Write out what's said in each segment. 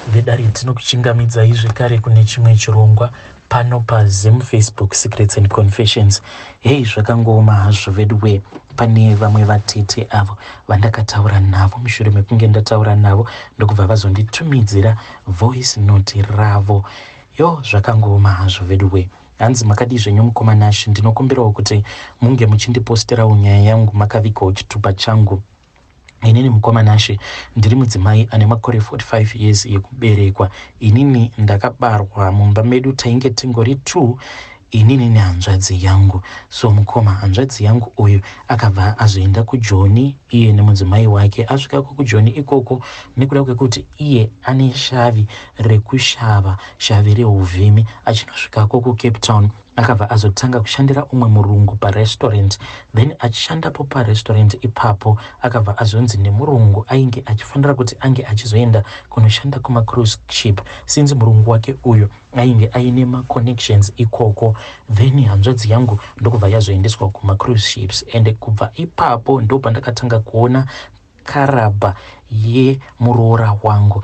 vedare tinokuchingamidza zvekare kune chimwe chirongwa pano paZim Facebook Secrets and Confessions. Hei, zvakangooma hazvo veduwe, pane vamwe vatete avo vandakataura navo mushure mekunge ndataura navo ndokubva vazonditumidzira voice note ravo. Zvakangooma hazvo veduwe. Hanzi makadi zvenyu mukoma Nashi, ndinokumbirawo kuti munge muchindiposterawo nyaya yangu makavigawo chitupa changu. Inini mukoma Nashi ndiri mudzimai ane makore 45 years ekuberekwa. Inini ndakabarwa mumba medu tainge tingori 2, inini nehanzvadzi yangu. So mukoma, hanzvadzi yangu uyu akabva azoenda kuJoni, iye nemudzimai wake. Asvika kuJoni ikoko nekuda kwekuti iye ane shavi rekushava, shavi reuvhimi. Achinosvikako kuCape Town akabva azotanga kushandira umwe murungu parestaurant. Then achishandapo parestaurant ipapo akabva azonzi nemurungu ainge achifanira kuti ange achizoenda kunoshanda kumacruise ship, since murungu wake uyu ainge aine maconnections ikoko. Then hanzvadzi yangu ndokubva yazoendeswa kumacruise ships, and kubva ipapo ndo pandakatanga kuona karabha yemuroora wangu.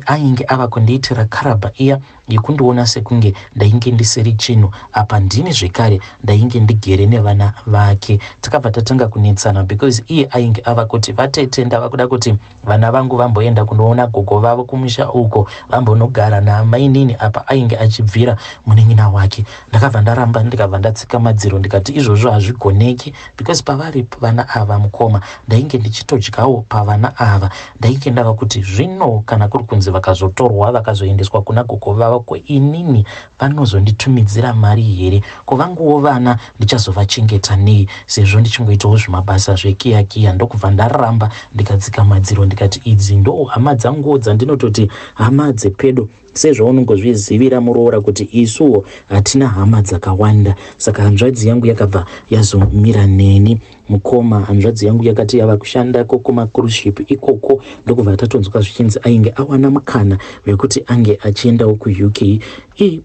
Ainge ava kundiitira karabha iya yekundiona sekunge ndainge ndisiri chinhu. Apa ndini zvekare ndainge ndigere nevana vake. Takabva tatanga kunetsana because iye ainge ava kuti vatete ndava kuda kuti vana vangu vamboenda kunoona gogo vavo kumusha uko, vambonogara naamai nini. Apa ainge achibvira munin'ina wake. Ndakabva ndaramba, ndikabva ndatsika madziro ndikati izvozvo hazvigoneki, because pavari vana ava mukoma ndainge ndichitodyawo pavana ava. Ndainge ndava kuti zvino kana kuri kunzi vakazotorwa vakazoendeswa kuna gogo vavo, ko inini vanozonditumidzira mari here? Ko vanguwo vana ndichazovachengeta nei, sezvo ndichingoitawo zvimabasa zvekiya. Ndokubva ndaramba ndikadzika madziro ndikati idzi ndo hama dzangu dzandinototi hama dzepedo, sezvaunongozvizivira muroora kuti isuwo hatina hama dzakawanda. Saka hanzvadzi yangu yakabva yazomira neni mukoma. Hanzvadzi yangu yakati yava kushandako kumacruise ship ikoko, ndokubva tatonzwa zvichinzi ainge awana mukana wekuti ange achiendawo kuUK.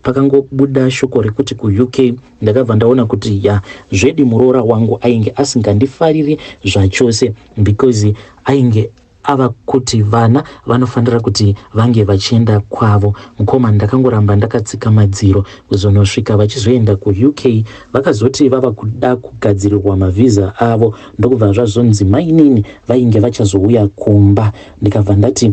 Pakangobuda shoko rekuti kuUK, ndakabva ndaona kuti zvedi muroora wangu ainge asingandifariri zvachose, because ainge ava kuti vana vanofanira kuti vange vachienda kwavo. Mukoma, ndakangoramba ndakatsika madziro kuzonosvika vachizoenda kuUK. Vakazoti vava kuda kugadzirirwa mavhiza avo, ndokubva zvazonzi mainini vainge vachazouya kumba. Ndikabva ndati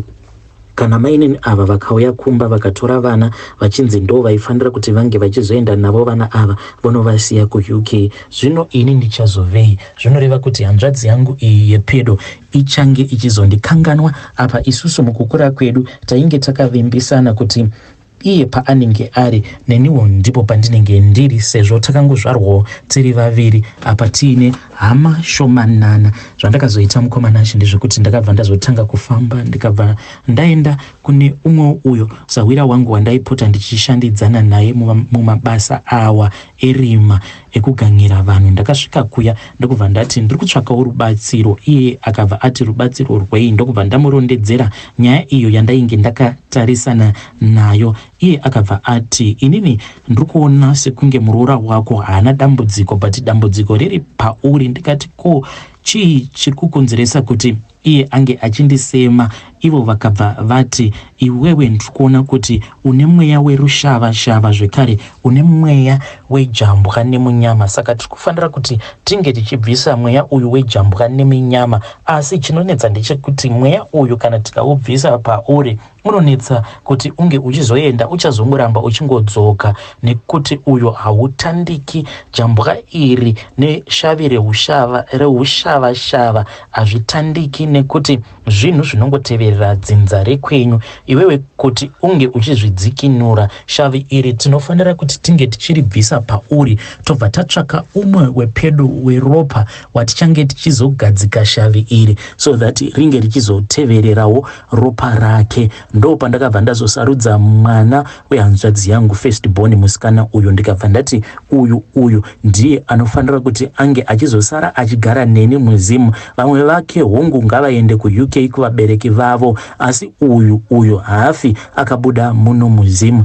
kana mainini ava vakauya kumba vakatora vana vachinzi ndo vaifanira kuti vange vachizoenda navo vana ava vonovasiya kuUK, zvino ini ndichazovei? Zvinoreva kuti hanzvadzi yangu iyi yepedo ichange ichizondikanganwa. Apa isusu mukukura kwedu tainge takavimbisana kuti iye paanenge ari neniwo ndipo pandinenge ndiri, sezvo takangozvarwawo tiri vaviri. Apa tiine hama shomanana. Zvandakazoita mukoma Nashi ndezvekuti ndakabva ndazotanga kufamba, ndikabva ndaenda kune umwe uyo sawira wangu wandaipota ndichishandidzana naye mumabasa awa erima ekugangira vanhu. Ndakasvika kuya ndokubva ndati ndiri kutsvakawo rubatsiro. Iye akabva ati rubatsiro rwei? Ndokubva ndamurondedzera nyaya iyo yandainge ndakatarisana nayo. Iye akabva ati inini ndiri kuona sekunge muroora wako haana dambudziko, but dambudziko riri pauri. Ndikati ko chii chiri kukonzeresa kuti iye ange achindisema? Ivo vakabva vati iwewe ndiri kuona kuti une mweya werushava-shava, zvekare une mweya wejambwa nemunyama. Saka tiri kufanira kuti tinge tichibvisa mweya uyu wejambwa nemunyama. Asi chinonetsa ndechekuti mweya uyu kana tikaubvisa pauri unonetsa kuti unge uchizoenda uchazongoramba uchingodzoka, nekuti uyo hautandiki. Jambwa iri neshavi reushava-shava hazvitandiki, nekuti zvinhu zvinongoteverera dzinza rekwenyu. Iwewe kuti unge uchizvidzikinura shavi iri, tinofanira kuti tinge tichiribvisa pauri, tobva tatsvaka umwe wepedo weropa watichange tichizogadzika shavi iri, so that ringe richizotevererawo ropa rake. Ndo pandakabva ndazosarudza mwana wehanzvadzi yangu first born musikana uyu. Ndikabva ndati uyu ndiye anofanira kuti ange achizosara achigara neni muzimu. Vamwe vake hongu ngavaende kuUK kuvabereki vavo, asi uyu haafi akabuda muno muzimu.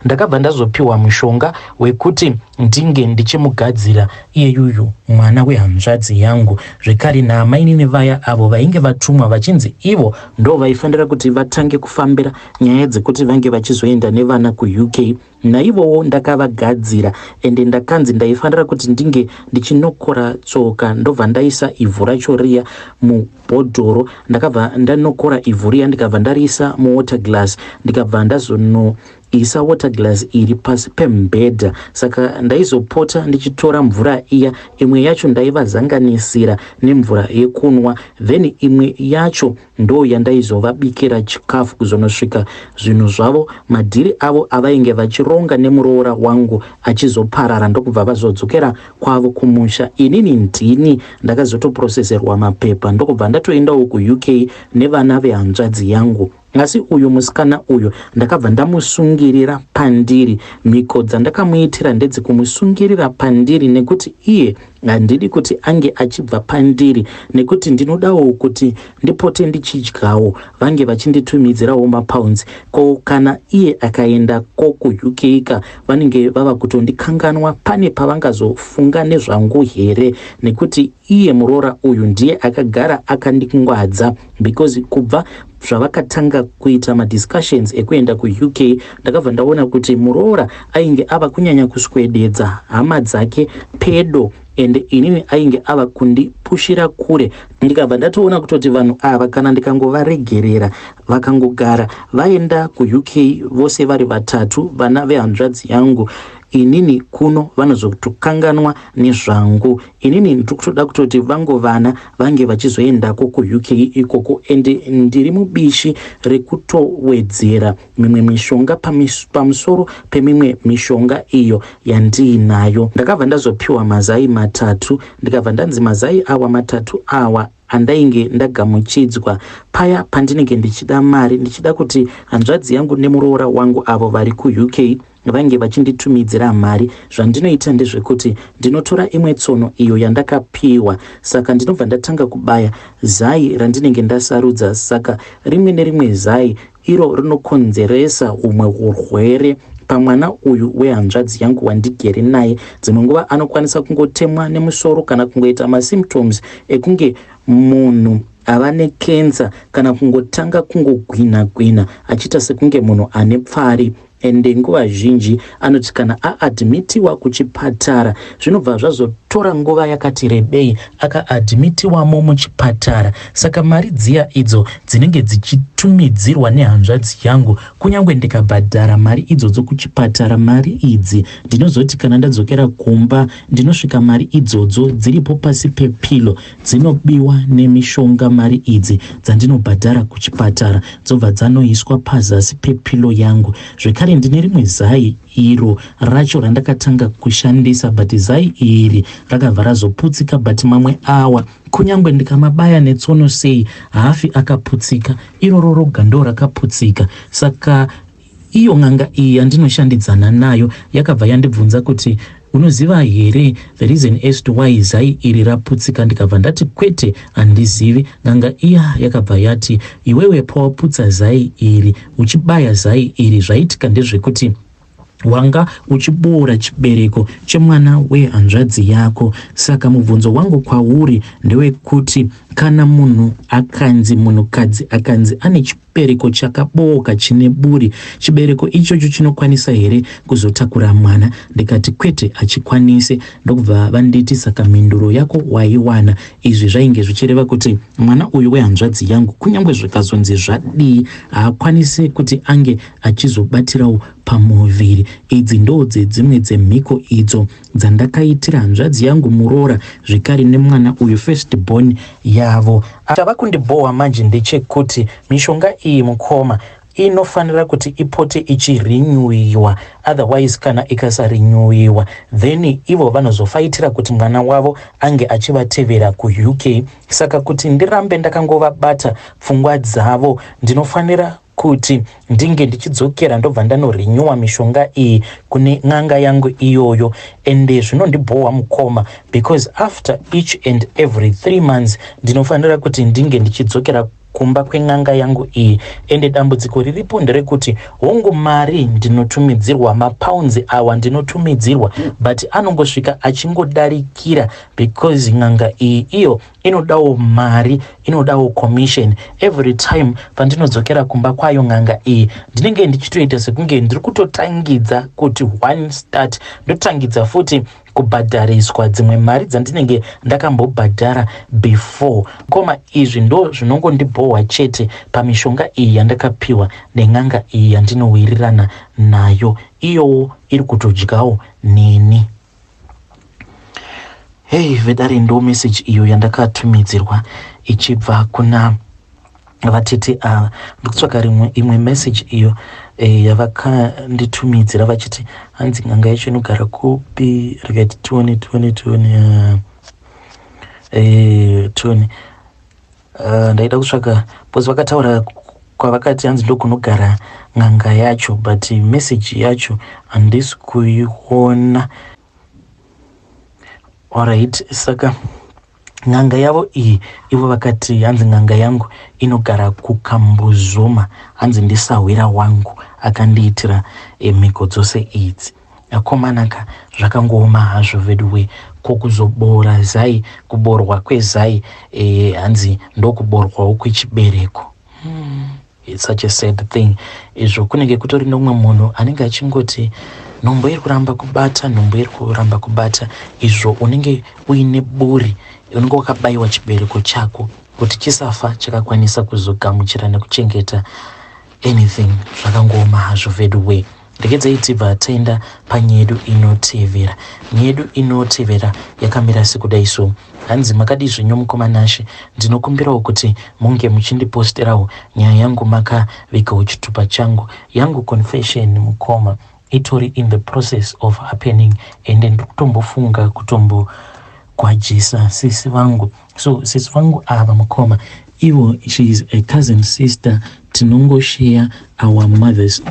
ndakabva ndazopiwa mushonga wekuti ndinge ndichimugadzira iye yuyu mwana wehanzvadzi yangu. Zvekare naamaini nevaya avo vainge vatumwa vachinzi ivo ndo vaifanira kuti vatange kufambira nyaya dzekuti vange vachizoenda nevana kuUK, naivowo ndakavagadzira ende ndakanzi ndaifanira kuti ndinge ndichinokora tsoka. Ndobva ndaisa ivhu racho riya mubhodhoro, ndakabva ndanokora ivhu riya ndikabva ndariisa muwater glass, ndikabva ndazonoisa water glass iri pasi pemubhedha. Saka ndaizopota ndichitora mvura iya, imwe yacho ndaivazanganisira nemvura yekunwa, then imwe yacho ndo yandaizovabikira chikafu kuzonosvika zvinhu zvavo madhiri avo avainge vachironga nemuroora wangu achizoparara ndokubva vazodzokera kwavo kumusha. Inini ndini ndakazotoproseserwa mapepa ndokubva ndatoendawo kuUK nevana vehanzvadzi yangu. Asi uyu musikana uyu ndakabva ndamusungirira pandiri. Mhiko dzandakamuitira ndedzekumusungirira pandiri nekuti iye handidi kuti ange achibva pandiri, nekuti ndinodawo kuti ndipote ndichidyawo vange vachinditumidzirawo mapounds. Ko kana iye akaenda ko kuUK ka vanenge vava kutondikanganwa, pane pavangazofunga nezvangu here, nekuti iye muroora uyu ndiye akagara akandingwadza, because kubva zvavakatanga kuita madiscussions ekuenda kuUK ndakabva ndaona kuti muroora ainge ava kunyanya kuswededza hama dzake pedo ende inini ainge ava kundipushira kure. Ndikabva ndatoona kutoti vanhu ava kana ndikangovaregerera vakangogara vaenda kuUK vose vari vatatu, vana vehanzvadzi yangu, inini kuno vanozotokanganwa nezvangu. Inini ndikutoda kutoti vana vange vachizoendako kuUK ikoko, ende ndiri mubishi rekutowedzera mimwe mishonga pamusoro pemimwe mishonga iyo yandiinayo. Ndakabva ndazopiwa mazai matatu, ndikabva ndanzi mazai awa matatu awa andainge ndagamuchidzwa paya pandinenge ndichida mari, ndichida kuti hanzvadzi yangu nemuroora wangu avo vari kuUK vange vachinditumidzira mari. Zvandinoita ndezvekuti ndinotora imwe tsono iyo yandakapiwa, saka ndinobva ndatanga kubaya zai randinenge ndasarudza. Saka rimwe nerimwe zai iro rinokonzeresa umwe urwere pamwana uyu wehanzvadzi yangu wandigere naye. Dzimwe nguva anokwanisa kungotemwa nemusoro kana kungoita masymptoms ekunge munhu ava nekenza, kana kungotanga kungogwina achiita sekunge munhu ane pfari. Ende nguva zhinji anoti kana aadmitiwa kuchipatara zvinobva zvazotora nguva yakati rebei akaadmitiwamo muchipatara. Saka mari dziya idzo dzinenge dzichitumidzirwa nehanzvadzi yangu, kunyange ndikabhadhara mari idzodzo kuchipatara, mari idzi ndinozoti kana ndadzokera kumba ndinosvika mari idzodzo dziripo pasi pepilo, dzinobiwa nemishonga. Mari idzi dzandinobhadhara kuchipatara dzobva dzanoiswa pazasi pepilo yangu. Zvekare ndine rimwe zai iro racho randakatanga kushandisa, but zai iri rakabva razoputsika, but mamwe awa kunyange ndikamabaya netsono sei hafi akaputsika, iroro roga ndo rakaputsika. Saka iyo n'anga iyi yandinoshandidzana nayo yakabva yandibvunza kuti unoziva here the reason as to why zai iri raputsika? Ndikabva ndati kwete, handizivi. N'anga iya yakabva yati iwewe pawaputsa zai iri uchibaya zai iri zvaitika ndezvekuti wanga uchiboora chibereko chemwana wehanzvadzi yako. Saka mubvunzo wangu kwauri ndewekuti kana munhu akanzi, munhukadzi akanzi ane chibereko chakabooka chine buri, chibereko ichocho chinokwanisa here kuzotakura mwana? Ndikati kwete, hachikwanise. Ndokubva vanditi saka mhinduro yako waiwana. Izvi zvainge zvichireva kuti mwana uyu wehanzvadzi yangu kunyange zvikazonzi zvadii haakwanisi kuti ange achizobatirawo pamuviri. Idzi ndodze dzimwe dzemhiko idzo dzandakaitira hanzvadzi yangu muroora, zvekare nemwana uyu firstborn yavo. Chava kundibhowa manje ndechekuti mishonga iyi mukoma inofanira kuti ipote ichirinyowiwa, otherwise kana ikasarinyowiwa then ivo vanozofaitira kuti mwana wavo ange achivatevera kuUK. Saka kuti ndirambe ndakangovabata pfungwa dzavo, ndinofanira kuti ndinge ndichidzokera ndobva ndanorinyowa mishonga iyi kune n'anga yangu iyoyo. Ende zvinondibhowa mukoma because after each and every 3 months ndinofanira kuti ndinge ndichidzokera kumba kweng'anga yangu iyi. Ende dambudziko riripo nderekuti hongu mari ndinotumidzirwa, mapounds awa ndinotumidzirwa, but anongosvika achingodarikira because ng'anga iyi iyo inodawo mari, inodawo commission. Every time pandinodzokera kumba kwayo ng'anga iyi ndinenge ndichitoita sekunge ndiri kutotangidza kuti one start, ndotangidza futi kubhadhariswa dzimwe mari dzandinenge ndakambobhadhara before. Koma izvi ndo zvinongondibhohwa chete pamishonga iyi yandakapiwa neng'anga iyi yandinowirirana nayo, iyowo iri kutodyawo neni. Hey, vedare ndo message iyo yandakatumidzirwa ichibva kuna vatete ava. Ndikutsvaga imwe message iyo yavakanditumidzira vachiti hanzi ng'anga yacho inogara kupi, rikati tuone ndaida kutsvaga because vakataura kwavakati hanzi ndokunogara ng'anga yacho, but message yacho handisi kuiona. Alright, saka ng'anga yavo iyi ivo vakati hanzi ng'anga yangu inogara kuKambuzoma, hanzi ndisahwira wangu akandiitira mhiko dzose idzi. Akomanaka zvakangooma hazvo vedwe, kokuzobora zai, kuborwa kwezai hanzi ndokuborwawo kwechibereko. It's such a sad thing. Izvo kunenge kutori nomwe munhu anenge achingoti nhombo iri kuramba kubata, nhombo iri kuramba kubata. Izvo unenge uine buri, unenge wakabayiwa chibereko chako kuti chisafa chakakwanisa kuzogamuchira nekuchengeta anything. Zvakangooma hazvo vedwe. Ndegedzai tibva taenda panyedu inotevera. Nyedu inotevera yakamira sekudai so. Hanzi makadi zvenyu mukomanashe, ndinokumbirawo kuti munge muchindiposterawo nyaya yangu makavikawo chitupa changu. Yangu confession mukoma itori in the process of happening, ende ndikutombofunga kutombokwajisa sisi vangu. So sisi vangu ava mukoma, ivo she is a cousin sister, tinongoshare our mothers,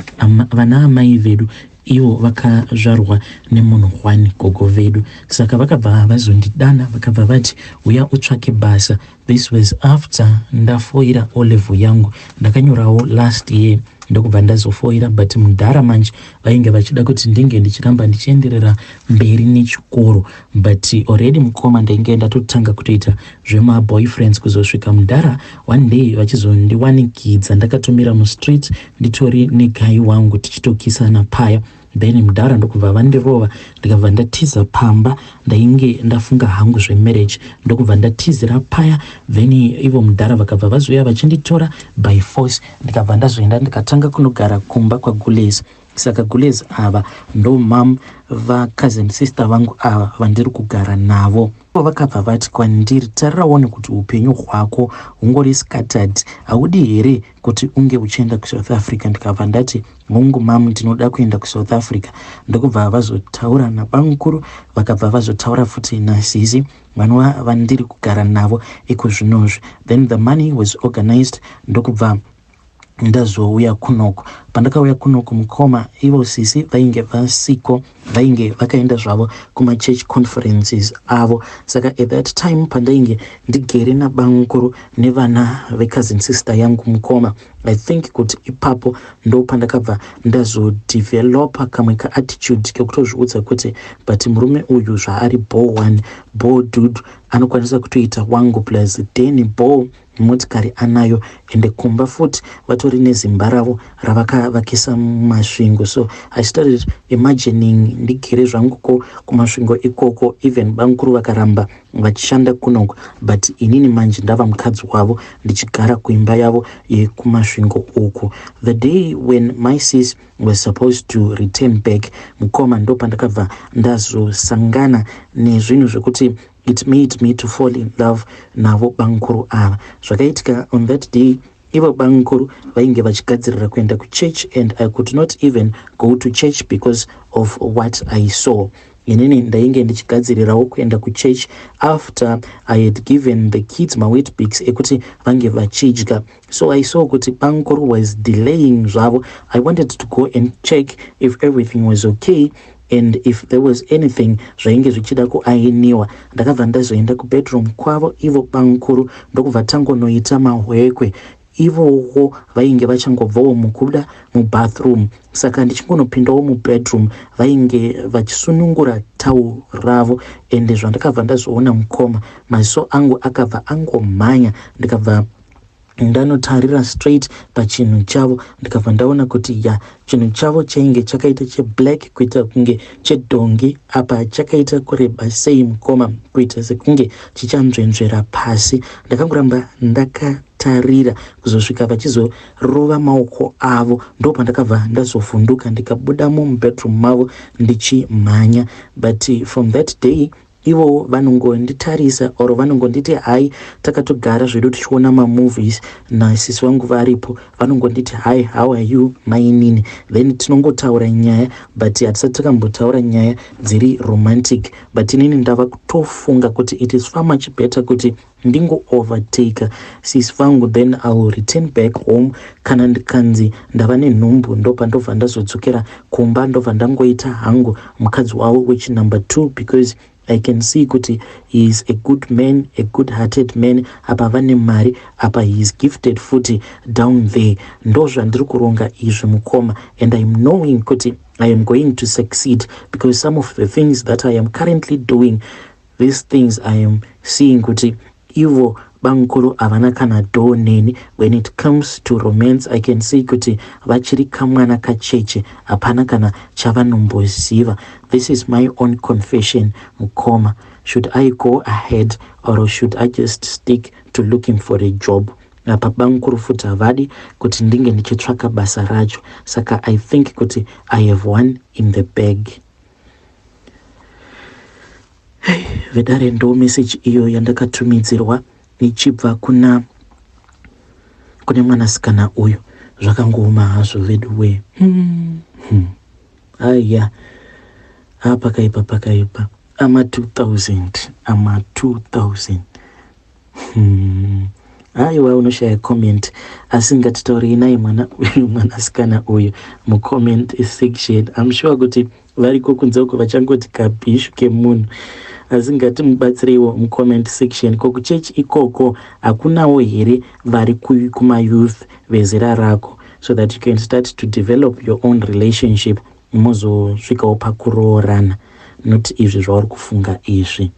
vana amai vedu ivo vakazvarwa nemunhu Juan gogo vedu. Saka vakabva vazondidana vakabva vati uya utsvake basa. This was after ndafoira olevu yangu, ndakanyorawo last year ndokubva ndazofoira, but mudhara manje vainge vachida kuti ndinge ndichiramba ndichienderera mberi nechikoro, but already mukoma ndainge ndatotanga kutoita zvemaboyfriends kuzosvika mudhara one day vachizondiwanikidza ndakatomira mustreet nditori negai wangu tichitokisana paya. Then mudhara ndokubva vandirova, ndikabva ndatiza pamba ndainge ndafunga hangu zvemarriage, ndokubva ndatizira paya. Then ivo mudhara vakabva vazoya vachinditora by force, ndikabva ndazoenda ndikatanga kunogara kumba kwaGulezi. Saka Gulezi ava ndo mam cousin sister vangu ava vandiri kugara navo. Vakabva vati kwandiri, tarirawo kuti upenyu hwako hungori scattered, haudi here kuti unge uchienda kuSouth Africa. Ndikabva ndati mungu mamu ndinoda kuenda kuSouth Africa. Ndokubva vazotaura nabamukuru, vakabva vazotaura futi nazizi vanova vandiri kugara navo iko zvinozvi. Then the money was organized, ndokubva ndazouya kunoko. Pandakauya kunoko mukoma, ivo sisi vainge vasiko, vainge vakaenda zvavo kuma church conferences avo. Saka at that time pandainge ndigere nabamukuru nevana vecousin sister yangu mukoma, I think kuti ipapo ndo pandakabva ndazodevelopa kamwe kaattitude kekutozviudza kuti but murume uyu zvaari bo1 bo dude anokwanisa kutoita wangu plus deni bo motikari anayo, ende kumba futi vatori nezimba ravo ravakavakisa mumasvingo. So I started imagining ndigere zvanguko kumasvingo ikoko, even bamukuru vakaramba vachishanda kunoko, but inini manje ndava mukadzi wavo ndichigara kuimba yavo yekumasvingo uko. The day when my sis was supposed to return back mukoma, ndo pandakabva ndazosangana nezvinhu zvekuti it made me to fall in love navo bamukuru ava. Zvakaitika on that day, ivo bamukuru vainge vachigadzirira kuenda kuchurch, and I could not even go to church because of what I saw. inini ndainge ndichigadzirirawo kuenda kuchurch after I had given the kids my Weet-Bix ekuti vange vachidya. So I saw kuti Bankuru was delaying zvavo. I wanted to go and check if everything was okay and if there was anything zvainge zvichida kuainiwa. Ndakabva ndazoenda kubedroom kwavo ivo Bankuru ndokubva tangonoita mahwekwe. Ivowo vainge vachangobvawo mukuda mubathroom, saka ndichingonopindawo mubedroom vainge vachisunungura tau ravo. Ende zvandakabva ndazoona mukoma, maziso angu akabva angomhanya, ndikabva ndanotarira straight pachinhu chavo, ndikabva ndaona kuti chinhu chavo chainge chakaita cheblack kuita kunge chedhongi, apa chakaita kureba sei mukoma kuita sekunge chichanzvenzvera pasi. Ndakangoramba ndakatarira kuzosvika vachizorova maoko avo, ndo pandakabva ndazovhunduka ndikabuda mubedroom mavo ndichimhanya. But from that day ivo vanongonditarisa or vanongonditi hai takatogara zvedu tichiona mamovies nasisi vangu varipo, vanongonditi hai how are you mainini, then tinongotaura nyaya but hatisati takambotaura nyaya dziri romantic. But inini ndava kutofunga kuti it is far much better kuti ndingo overtake sisi vangu then I will return back home. Kana ndikanzi ndava nenhumbu ndopa ndobva ndazodzokera kumba, ndobva ndangoita hangu mukadzi wavo which number 2 because I can see kuti he is a good man, a good-hearted man. Apa vane mari, apa he is gifted futi down there. Ndo zvandiri kuronga izvi mukoma, and I am knowing kuti I am going to succeed because some of the things that I am currently doing, these things I am seeing kuti ivo Bankuru havana kana do neni. When it comes to romance, I can see kuti vachiri kamwana kacheche, hapana kana chavanomboziva. This is my own confession mukoma. Should I go ahead or should I just stick to looking for a job? Apa Bankuru futi havadi kuti ndinge ndichitsvaka basa racho, saka I think kuti I have one in the bag. Hey, vedare ndo message iyo yandakatumidzirwa nichibva kune mwanasikana uyu. Zvakangoma hazvo veduwe. Aya, pakaipa ama 2000 aiwa unoshaya comment, asi ngatitaurei naye mwanasikana uyu mucomment section. I'm sure kuti variko kunze uko vachangoti kabhishu kemunhu, asi ngatimubatsireiwo mucomment section. Ko kuchechi ikoko hakunawo here vari kumayouth vezera rako, so that you can start to develop your own relationship muzosvikawo pakuroorana, not izvi zvauri kufunga izvi.